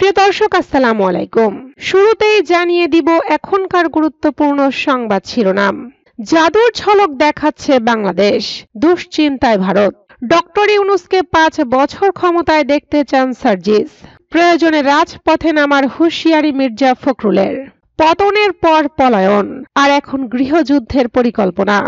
প্রিয় দর্শক, আসসালামু আলাইকুম। শুরুতেই জানিয়ে দিব এখনকার গুরুত্বপূর্ণ সংবাদ শিরোনাম। জাদুর ঝলক দেখাচ্ছে বাংলাদেশ, দুশ্চিন্তায় ভারত। ডক্টর ইউনূসকে ৫ বছর ক্ষমতায় দেখতে চান সার্জিস। প্রয়োজনে রাজপথে নামার হুঁশিয়ারি মির্জা ফখরুলের। পতনের পর পলায়ন, আর এখন গৃহযুদ্ধের পরিকল্পনা।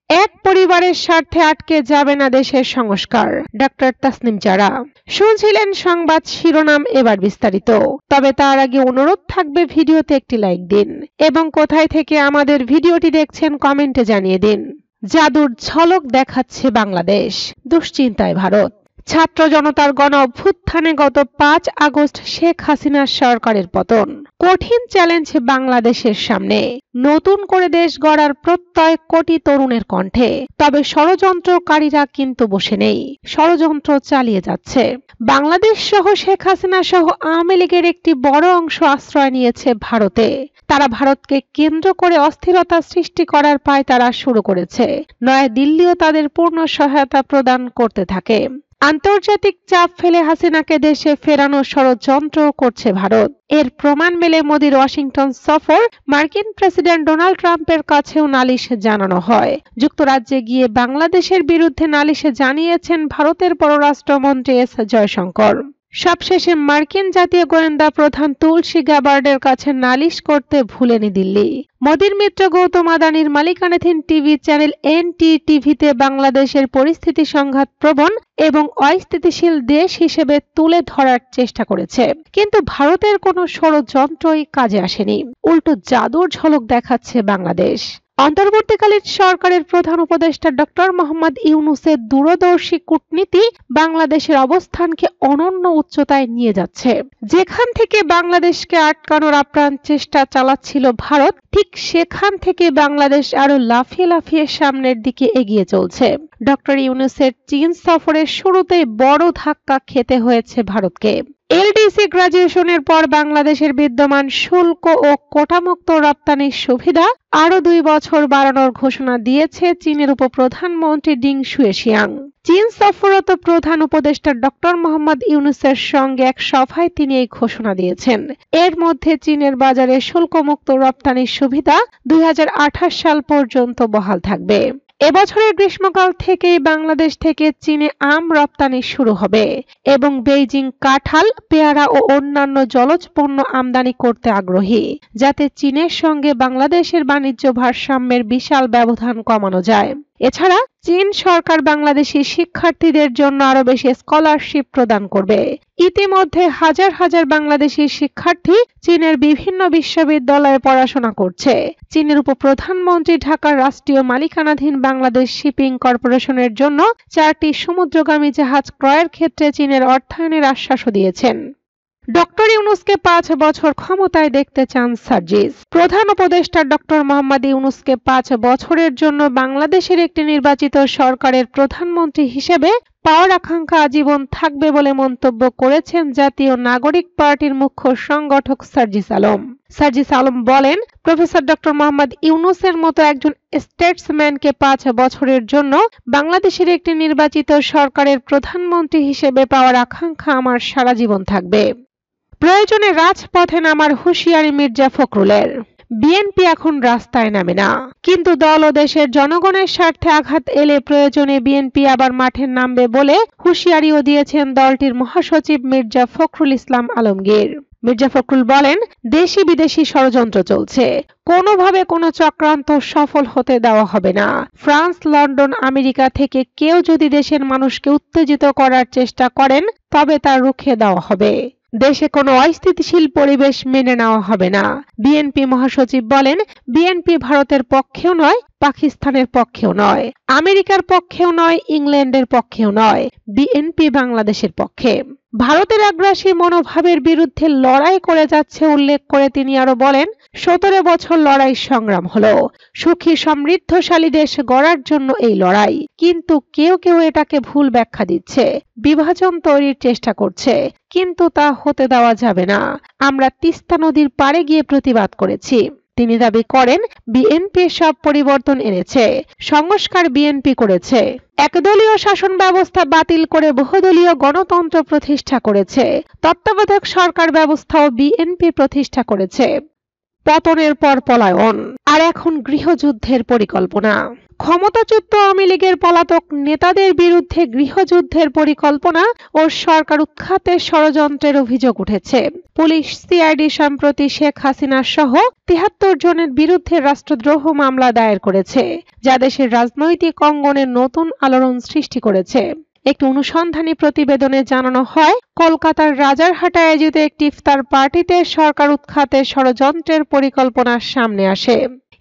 এক পরিবারের স্বার্থে আটকে যাবে না দেশের সংস্কার, ডক্টর তাসনিম জারা। শুনছিলেন সংবাদ শিরোনাম, এবার বিস্তারিত। তবে তার আগে অনুরোধ থাকবে ভিডিওতে একটি লাইক দিন এবং কোথায় থেকে আমাদের ভিডিওটি দেখছেন কমেন্টে জানিয়ে দিন। জাদুর ঝলক দেখাচ্ছে বাংলাদেশ, দুশ্চিন্তায় ভারত। ছাত্র জনতার গণ অভ্যুত্থানে গত ৫ আগস্ট শেখ হাসিনার সরকারের পতন কঠিন চ্যালেঞ্জ বাংলাদেশের সামনে। নতুন করে দেশ গড়ার প্রত্যয় কোটি তরুণের কণ্ঠে। তবে ষড়যন্ত্রকারীরা কিন্তু বসে নেই, ষড়যন্ত্র চালিয়ে যাচ্ছে। বাংলাদেশ সহ শেখ হাসিনা সহ আওয়ামী লীগের একটি বড় অংশ আশ্রয় নিয়েছে ভারতে। তারা ভারতকে কেন্দ্র করে অস্থিরতা সৃষ্টি করার পায়তারা শুরু করেছে। নয়াদিল্লিও তাদের পূর্ণ সহায়তা প্রদান করতে থাকে। আন্তর্জাতিক চাপ ফেলে হাসিনাকে দেশে ফেরানোর ষড়যন্ত্র করছে ভারত। এর প্রমাণ মেলে মোদির ওয়াশিংটন সফর। মার্কিন প্রেসিডেন্ট ডোনাল্ড ট্রাম্পের কাছেও নালিশ জানানো হয়। যুক্তরাজ্যে গিয়ে বাংলাদেশের বিরুদ্ধে নালিশে জানিয়েছেন ভারতের পররাষ্ট্রমন্ত্রী এস জয়শঙ্কর। সবশেষে মার্কিন জাতীয় গোয়েন্দা প্রধান তুলসী গ্যাবার্ডের কাছে নালিশ করতে ভুলেনি দিল্লি। মোদির মিত্র গৌতম আদানির মালিকানাধীন টিভি চ্যানেল এনটিটিভিতে বাংলাদেশের পরিস্থিতি সংঘাতপ্রবণ এবং অস্থিতিশীল দেশ হিসেবে তুলে ধরার চেষ্টা করেছে। কিন্তু ভারতের কোনো ষড়যন্ত্রই কাজে আসেনি, উল্টো জাদুর ঝলক দেখাচ্ছে বাংলাদেশ। অন্তর্বর্তীকালীন সরকারের প্রধান উপদেষ্টা ডক্টর মোহাম্মদ ইউনূসের দূরদর্শী কূটনীতি বাংলাদেশের অবস্থানকে অনন্য উচ্চতায় নিয়ে যাচ্ছে। যেখান থেকে বাংলাদেশকে আটকানোর আপ্রাণ চেষ্টা চালাচ্ছিল ভারত, ঠিক সেখান থেকে বাংলাদেশ আরো লাফিয়ে লাফিয়ে সামনের দিকে এগিয়ে চলছে। ডক্টর ইউনূসের চীন সফরের শুরুতেই বড় ধাক্কা খেতে হয়েছে ভারতকে। এলডিসি গ্রাজুয়েশনের পর বাংলাদেশের বিদ্যমান শুল্ক ও কোটামুক্ত রপ্তানির সুবিধা আরো ২ বছর বাড়ানোর ঘোষণা দিয়েছে চীনের উপপ্রধানমন্ত্রী ডিং শুয়েশিয়াং। চীন সফররত প্রধান উপদেষ্টা ডক্টর মোহাম্মদ ইউনূসের সঙ্গে এক সভায় তিনি এই ঘোষণা দিয়েছেন। এর মধ্যে চীনের বাজারে শুল্কমুক্ত রপ্তানির সুবিধা ২০২৮ সাল পর্যন্ত বহাল থাকবে। এবছরের গ্রীষ্মকাল থেকেই বাংলাদেশ থেকে চীনে আম রপ্তানি শুরু হবে এবং বেইজিং কাঁঠাল, পেয়ারা ও অন্যান্য জলজ পণ্য আমদানি করতে আগ্রহী, যাতে চীনের সঙ্গে বাংলাদেশের বাণিজ্য ভারসাম্যের বিশাল ব্যবধান কমানো যায়। এছাড়া চীন সরকার বাংলাদেশি শিক্ষার্থীদের জন্য আরো বেশি স্কলারশিপ প্রদান করবে। ইতিমধ্যে হাজার হাজার বাংলাদেশি শিক্ষার্থী চীনের বিভিন্ন বিশ্ববিদ্যালয়ে পড়াশোনা করছে। চীনের উপপ্রধানমন্ত্রী ঢাকার রাষ্ট্রীয় মালিকানাধীন বাংলাদেশ শিপিং কর্পোরেশনের জন্য 4টি সমুদ্রগামী জাহাজ ক্রয়ের ক্ষেত্রে চীনের অর্থায়নের আশ্বাসও দিয়েছেন। ডক্টর ইউনূসকে ৫ বছর ক্ষমতায় দেখতে চান সার্জিস। প্রধান উপদেষ্টা ডক্টর মোহাম্মদ ইউনূসকে ৫ বছরের জন্য বাংলাদেশের একটি নির্বাচিত সরকারের প্রধানমন্ত্রী হিসেবে পাওয়ার আকাঙ্ক্ষা আজীবন থাকবে বলে মন্তব্য করেছেন জাতীয় নাগরিক পার্টির মুখ্য সংগঠক সার্জিস আলম। সার্জিস আলম বলেন, প্রফেসর ডক্টর মোহাম্মদ ইউনূসের মতো একজন স্টেটসম্যানকে ৫ বছরের জন্য বাংলাদেশের একটি নির্বাচিত সরকারের প্রধানমন্ত্রী হিসেবে পাওয়ার আকাঙ্ক্ষা আমার সারা জীবন থাকবে। প্রয়োজনে রাজপথে নামার হুঁশিয়ারি মির্জা ফখরুলের। বিএনপি এখন রাস্তায় নামে না, কিন্তু দল ও দেশের জনগণের স্বার্থে আঘাত এলে প্রয়োজনে বিএনপি আবার মাঠে নামবে বলে হুঁশিয়ারিও দিয়েছেন দলটির মহাসচিব মির্জা ফখরুল ইসলাম আলমগীর। মির্জা ফখরুল বলেন, দেশি বিদেশি ষড়যন্ত্র চলছে, কোনোভাবে কোনো চক্রান্ত সফল হতে দেওয়া হবে না। ফ্রান্স, লন্ডন, আমেরিকা থেকে কেউ যদি দেশের মানুষকে উত্তেজিত করার চেষ্টা করেন, তবে তা রুখে দেওয়া হবে। দেশে কোনো অস্থিতিশীল পরিবেশ মেনে নেওয়া হবে না। বিএনপি মহাসচিব বলেন, বিএনপি ভারতের পক্ষেও নয়, পাকিস্তানের পক্ষেও নয়, আমেরিকার পক্ষেও নয়, ইংল্যান্ডের পক্ষেও নয়। বিএনপি বাংলাদেশের পক্ষে। ভারতের আগ্রাসী মনোভাবের বিরুদ্ধে লড়াই করে যাচ্ছে উল্লেখ করে তিনি আরো বলেন, 17 বছর লড়াই সংগ্রাম হলো। সুখী সমৃদ্ধশালী দেশ গড়ার জন্য এই লড়াই। কিন্তু কেউ কেউ এটাকে ভুল ব্যাখ্যা দিচ্ছে, বিভাজন তৈরির চেষ্টা করছে, কিন্তু তা হতে দেওয়া যাবে না। আমরা তিস্তা নদীর পাড়ে গিয়ে প্রতিবাদ করেছি। তিনি দাবি করেন, বিএনপি সব পরিবর্তন এনেছে, সংস্কার বিএনপি করেছে। একদলীয় শাসন ব্যবস্থা বাতিল করে বহুদলীয় গণতন্ত্র প্রতিষ্ঠা করেছে। তত্ত্বাবধায়ক সরকার ব্যবস্থাও বিএনপি প্রতিষ্ঠা করেছে। পতনের পর পলায়ন, আর এখন গৃহযুদ্ধের পরিকল্পনা। ক্ষমতাচ্যুত আওয়ামী লীগের পলাতক নেতাদের বিরুদ্ধে গৃহযুদ্ধের পরিকল্পনা ও সরকার উৎখাতের ষড়যন্ত্রের অভিযোগ উঠেছে। পুলিশ, সিআইডি সম্প্রতি শেখ হাসিনা সহ ৭৩ জনের বিরুদ্ধে রাষ্ট্রদ্রোহ মামলা দায়ের করেছে, যা দেশের রাজনৈতিক অঙ্গনে নতুন আলোড়ন সৃষ্টি করেছে। একটি অনুসন্ধানী প্রতিবেদনে জানানো হয়, কলকাতার রাজারহাটে আয়োজিত একটি ইফতার পার্টিতে সরকার উৎখাতের ষড়যন্ত্রের পরিকল্পনা সামনে আসে।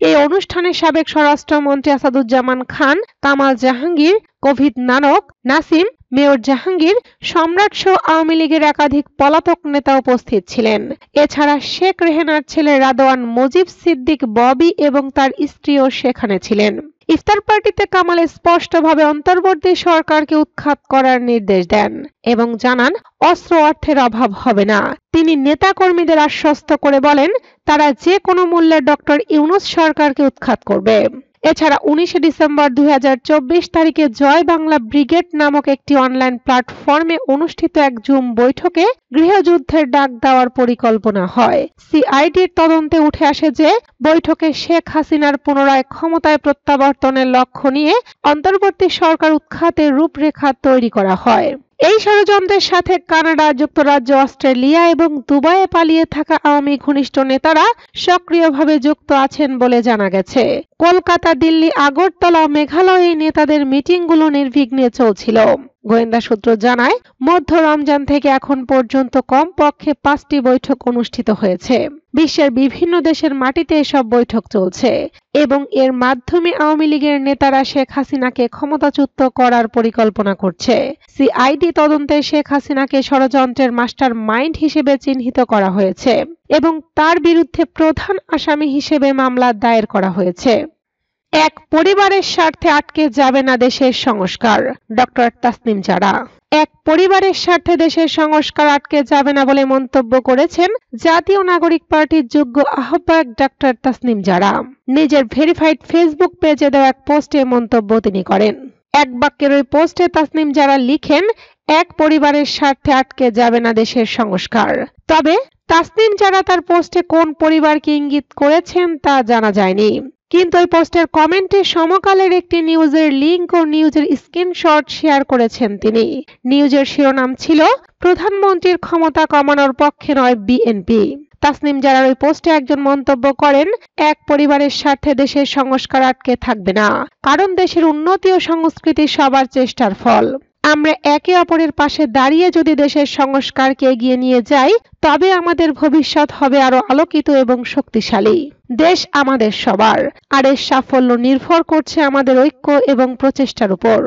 এই অনুষ্ঠানে সাবেক স্বরাষ্ট্রমন্ত্রী আসাদুজ্জামান খান, কামাল জাহাঙ্গীর, কোভিদ নানক, নাসিম, মেয়র জাহাঙ্গীর, সম্রাট সহ আওয়ামী লীগের একাধিক পলাতক নেতা উপস্থিত ছিলেন। এছাড়া শেখ রেহানার ছেলে রাদওয়ান মুজিব সিদ্দিক ববি এবং তার স্ত্রীও সেখানে ছিলেন। ইফতার পার্টিতে কামাল স্পষ্টভাবে অন্তর্বর্তী সরকারকে উৎখাত করার নির্দেশ দেন এবং জানান, অস্ত্র অর্থের অভাব হবে না। তিনি নেতাকর্মীদের আশ্বস্ত করে বলেন, তারা যে কোনো মূল্যে ডক্টর ইউনূস সরকারকে উৎখাত করবে। এছাড়া 19 ডিসেম্বর 2024 তারিখে জয় বাংলা ব্রিগেড নামক একটি অনলাইন প্ল্যাটফর্মে অনুষ্ঠিত এক জুম বৈঠকে গৃহযুদ্ধের ডাক দেওয়ার পরিকল্পনা হয়। সিআইডির তদন্তে উঠে আসে যে, বৈঠকে শেখ হাসিনার পুনরায় ক্ষমতায় প্রত্যাবর্তনের লক্ষ্য নিয়ে অন্তর্বর্তী সরকার উৎখাতের রূপরেখা তৈরি করা হয়। এই ষড়যন্ত্রের সাথে কানাডা, যুক্তরাজ্য, অস্ট্রেলিয়া এবং দুবাইয়ে পালিয়ে থাকা আওয়ামী ঘনিষ্ঠ নেতারা সক্রিয়ভাবে যুক্ত আছেন বলে জানা গেছে। কলকাতা, দিল্লি, আগরতলা, মেঘালয়ে নেতাদের মিটিংগুলো নির্বিঘ্নে চলছিল। গোয়েন্দা সূত্র জানায়, মধ্য রমজান থেকে এখন পর্যন্ত কমপক্ষে 5টি বৈঠক অনুষ্ঠিত হয়েছে। বিশ্বের বিভিন্ন দেশের মাটিতে এসব বৈঠক চলছে এবং এর মাধ্যমে আওয়ামী লীগের নেতারা শেখ হাসিনাকে ক্ষমতাচ্যুত করার পরিকল্পনা করছে। সিআইডি তদন্তে শেখ হাসিনাকে ষড়যন্ত্রের মাস্টার মাইন্ড হিসেবে চিহ্নিত করা হয়েছে এবং তার বিরুদ্ধে প্রধান আসামি হিসেবে মামলা দায়ের করা হয়েছে। এক পরিবারের স্বার্থে আটকে যাবে না দেশের সংস্কার, ডক্টর তাসনিম জারা। এক পরিবারের স্বার্থে দেশের সংস্কার আটকে যাবে না বলে মন্তব্য করেছেন জাতীয় নাগরিক পার্টির যোগ্য আহ্বায়ক ডক্টর তাসনিম জারা। নিজের ভেরিফাইড ফেসবুক পেজে দেওয়া এক পোস্টে মন্তব্য তিনি করেন। এক বাক্যের ওই পোস্টে তাসনিম জারা লিখেন, এক পরিবারের স্বার্থে আটকে যাবে না দেশের সংস্কার। তবে তাসনিম জারা তার পোস্টে কোন পরিবারকে ইঙ্গিত করেছেন তা জানা যায়নি। কিন্তু ওই পোস্টের কমেন্টে সমকালের একটি নিউজের লিংক ও নিউজের স্ক্রিনশট শেয়ার করেছেন তিনি। নিউজের শিরোনাম ছিল, প্রধানমন্ত্রীর ক্ষমতা কমানোর পক্ষে নয় বিএনপি। তাসনিম জারার ওই পোস্টে একজন মন্তব্য করেন, এক পরিবারের স্বার্থে দেশের সংস্কার আটকে থাকবে না, কারণ দেশের উন্নতি ও সংস্কৃতি সবার চেষ্টার ফল। আমরা একে অপরের পাশে দাঁড়িয়ে যদি দেশের সংস্কারকে এগিয়ে নিয়ে যাই, তবে আমাদের ভবিষ্যৎ হবে আরো আলোকিত এবং শক্তিশালী। দেশ আমাদের সবার, আর এর সাফল্য নির্ভর করছে আমাদের ঐক্য এবং প্রচেষ্টার উপর।